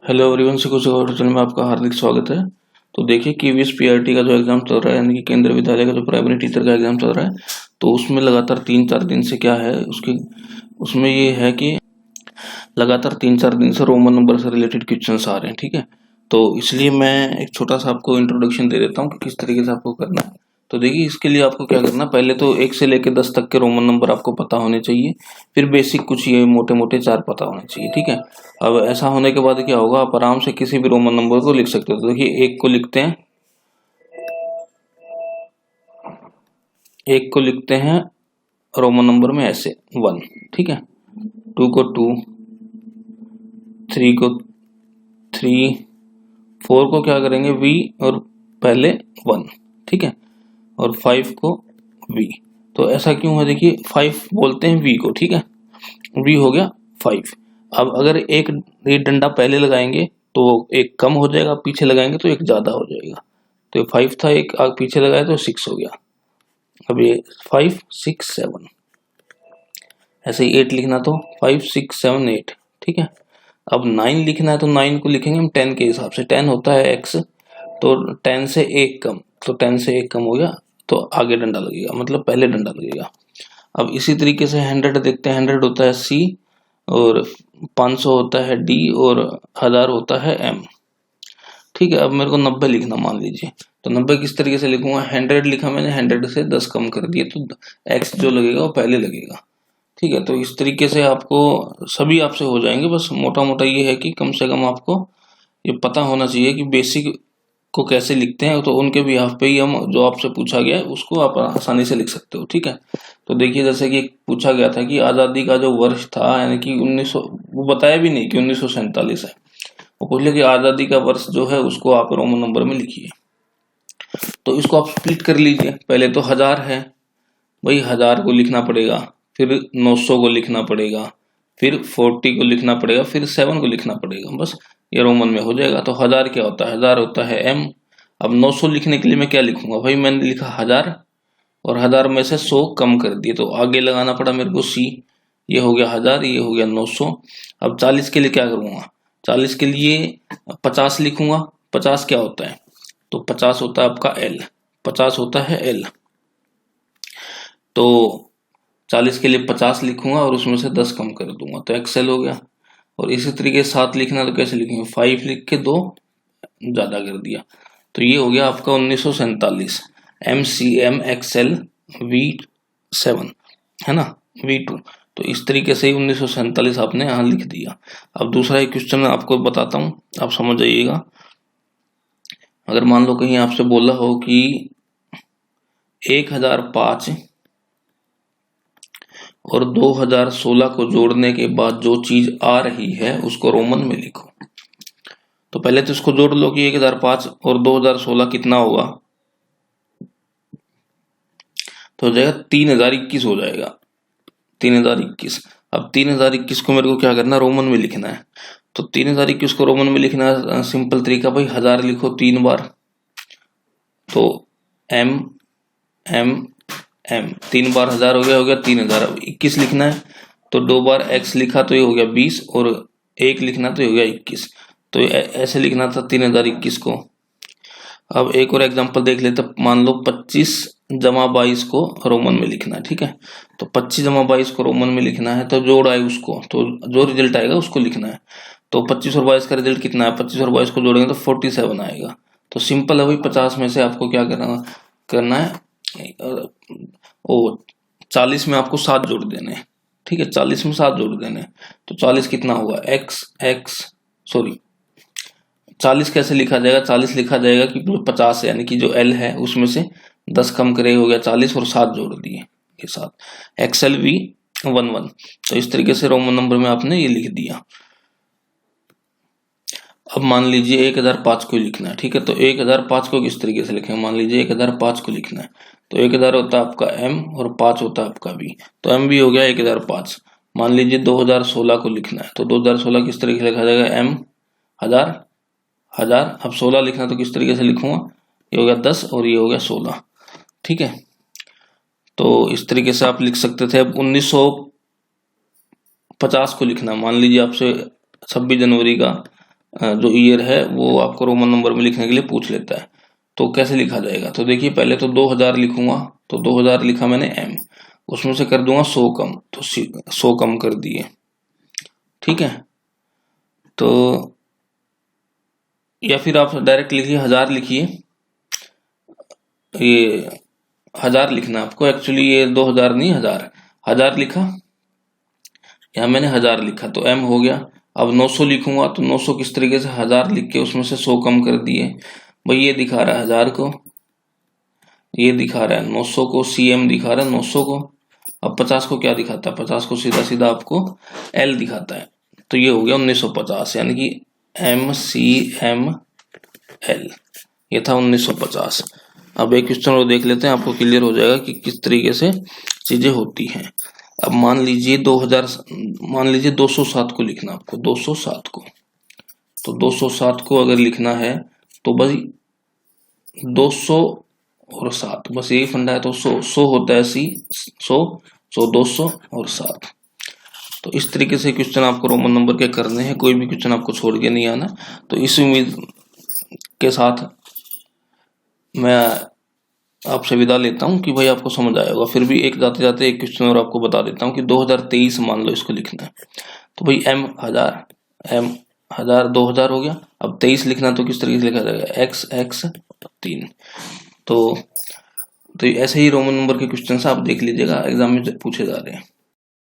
Hello everyone, कुछ tutorial में आपका हार्दिक स्वागत है। तो देखिए KVS PRT का जो एग्जाम चल रहा है, यानी कि केंद्रीय विद्यालय का जो प्राइमरी टीचर का एग्जाम चल रहा है, तो उसमें लगातार 3-4 दिन से क्या है उसमें ये है कि लगातार 3-4 दिन से रोमन नंबर से रिलेटेड क्वेश्चंस आ रहे हैं। ठीक है, तो इसलिए मैं एक छोटा सा आपको इंट्रोडक्शन दे देता हूँ कि किस तरीके से आपको करना है। तो देखिए, इसके लिए आपको क्या करना है, पहले तो 1 से लेकर 10 तक के रोमन नंबर आपको पता होने चाहिए। फिर बेसिक कुछ ये मोटे मोटे 4 पता होने चाहिए। ठीक है, अब ऐसा होने के बाद क्या होगा, आप आराम से किसी भी रोमन नंबर को लिख सकते हो। तो देखिए, एक को लिखते हैं रोमन नंबर में ऐसे 1। ठीक है, 2 को 2, 3 को 3, 4 को क्या करेंगे V और पहले 1। ठीक है, और 5 को V। तो ऐसा क्यों है, देखिए 5 बोलते हैं V को। ठीक है, V हो गया 5। अब अगर एक ये डंडा पहले लगाएंगे तो एक कम हो जाएगा, पीछे लगाएंगे तो एक ज्यादा हो जाएगा। तो ये 5 था, एक आग पीछे लगाया तो 6 हो गया। अब ये 5 6 7, ऐसे ही 8 लिखना तो 5 6 7 8। ठीक है, अब 9 लिखना है तो 9 को लिखेंगे हम 10 के हिसाब से। 10 होता है x, तो 10 से एक कम, तो 10 से एक कम हो गया तो आगे डंडा लगेगा, मतलब पहले डंडा लगेगा। अब इसी तरीके से 100 देखते हैं। 100 होता है C, और 500 होता है D, और 1000 होता है M। ठीक है, अब मेरे को 90 लिखना मान लीजिए, तो 90 किस तरीके से लिखूंगा, 100 लिखा मैंने, 100 से 10 कम कर दिए तो x जो लगेगा वो पहले लगेगा। ठीक है, तो इस तरीके से आपको सभी आपसे हो जाएंगे। बस मोटा मोटा ये है कि कम से कम आपको ये पता होना चाहिए कि बेसिक को कैसे लिखते हैं। तो उनके बिहाफ पे ही हम जो आपसे पूछा गया है उसको आप आसानी से लिख सकते हो। ठीक है, तो देखिए, जैसे कि पूछा गया था कि आज़ादी का जो वर्ष था, यानी कि 1900, वो बताया भी नहीं कि 1947 है। वो पूछ लिया कि आज़ादी का वर्ष जो है उसको आप रोमन नंबर में लिखिए। तो इसको आप स्प्लिट कर लीजिए। पहले तो 1000 है, वही 1000 को लिखना पड़ेगा, फिर 900 को लिखना पड़ेगा, फिर 40 को लिखना पड़ेगा, फिर 7 को लिखना पड़ेगा। बस ये रोमन में हो जाएगा। तो 1000 क्या होता है, 1000 होता है M। अब 900 लिखने के लिए मैं क्या लिखूंगा, भाई मैंने लिखा 1000, और 1000 में से 100 कम कर दिए तो आगे लगाना पड़ा मेरे को C। ये हो गया 1000, ये हो गया 900। अब 40 के लिए क्या करूंगा, 40 के लिए 50 लिखूंगा। 50 क्या होता है, तो 50 होता है आपका L, 50 होता है L। तो 40 के लिए 50 लिखूंगा और उसमें से 10 कम कर दूंगा तो XL हो गया। और इसी तरीके से 7 लिखना तो कैसे लिखेंगे, 5 लिख के 2 ज्यादा कर दिया, तो ये हो गया आपका 1947 MCM XL V7, है ना, V2। तो इस तरीके से ही 1947 आपने यहाँ लिख दिया। अब दूसरा एक क्वेश्चन आपको बताता हूँ, आप समझ जाइएगा। अगर मान लो कहीं आपसे बोला हो कि 1005 और 2016 को जोड़ने के बाद जो चीज आ रही है उसको रोमन में लिखो। तो पहले तो इसको जोड़ लो कि 1005 और 2016 कितना होगा, तो हो जाएगा 3021 हो जाएगा, 3021। अब 3021 को मेरे को क्या करना है, रोमन में लिखना है। तो 3021 को रोमन में लिखना है, सिंपल तरीका, भाई 1000 लिखो 3 बार, तो M M M 3 बार 1000 हो गया 3000। अब 21 लिखना है तो 2 बार X लिखा तो ये हो गया 20, और 1 लिखना तो ये हो गया 21। तो ऐसे लिखना था 3021 को। अब एक और एग्जांपल देख लेते, मान लो 25 जमा 22 को रोमन में लिखना है। ठीक है, तो 25 जमा 22 को रोमन में लिखना है, तो जोड़ आए उसको, तो जो रिजल्ट आएगा उसको लिखना है। तो 25 और 22 का रिजल्ट कितना है, 25 और 22 को जोड़ेंगे तो 47 आएगा। तो सिंपल है भाई, 50 में से आपको क्या करना है, ओ 40 में आपको 7 जोड़ देने हैं। ठीक है, 40 में 7 जोड़ देने, तो 40 कितना होगा, सॉरी 40 कैसे लिखा जाएगा, 40 लिखा जाएगा कि 50 है, यानी कि जो L है उसमें से 10 कम करे, हो गया 40, और 7 जोड़ दिए के साथ XLV11। तो इस तरीके से रोमन नंबर में आपने ये लिख दिया। अब मान लीजिए 1005 को लिखना है। ठीक है, तो 1005 को किस तरीके से लिखेंगे, मान लीजिए 1005 को लिखना है, तो 1000 होता है आपका M और 5 होता है आपका V, तो M भी हो गया 1005। मान लीजिए 2016 को लिखना है, तो 2016 किस तरीके से लिखा जाएगा, M 1000। अब 16 लिखना तो किस तरीके से लिखूंगा, ये हो गया 10 और ये हो गया 16। ठीक है, तो इस तरीके से आप लिख सकते थे। अब 1950 को लिखना, मान लीजिए आपसे 26 जनवरी का जो ईयर है वो आपको रोमन नंबर में लिखने के लिए पूछ लेता है। तो कैसे लिखा जाएगा, तो देखिए पहले तो 2000 लिखूंगा, तो 2000 लिखा मैंने m, उसमें से कर दूंगा 100 कम, तो 100 कम कर दिए, ठीक है। तो या फिर आप डायरेक्ट लिखिए 1000 लिखिए, ये 1000 लिखना आपको, एक्चुअली ये 2000 नहीं 1000, 1000 लिखा, यहाँ मैंने 1000 लिखा तो m हो गया। अब 900 लिखूंगा तो 900 किस तरीके से, 1000 लिख के उसमें से 100 कम कर दिए, भाई ये दिखा रहा है 1000 को, ये दिखा रहा है 900 को, cm दिखा रहा है 900 को। अब 50 को क्या दिखाता है, 50 को सीधा सीधा आपको l दिखाता है, तो ये हो गया 1950, यानी कि MCML, ये था 1950। अब एक क्वेश्चन और देख लेते हैं, आपको क्लियर हो जाएगा कि किस तरीके से चीजें होती हैं। अब मान लीजिए 207 को लिखना आपको, 207 को, तो 207 को अगर लिखना है तो भाई 200 और 7, बस यही फंडा है। तो 100 होता है सी, 100 200 और 7। तो इस तरीके से क्वेश्चन आपको रोमन नंबर के करने हैं, कोई भी क्वेश्चन आपको छोड़ के नहीं आना। तो इस उम्मीद के साथ मैं आपसे विदा लेता हूं कि भाई आपको समझ आया होगा। फिर भी एक जाते जाते एक क्वेश्चन और आपको बता देता हूं कि 2023 मान लो इसको लिखना है, तो भाई m 1000 2000 हो गया। अब 23 लिखना तो किस तरीके से लिखा जाएगा, x 3। तो ऐसे ही रोमन नंबर के क्वेश्चन आप देख लीजिएगा, एग्जाम में पूछे जा रहे हैं।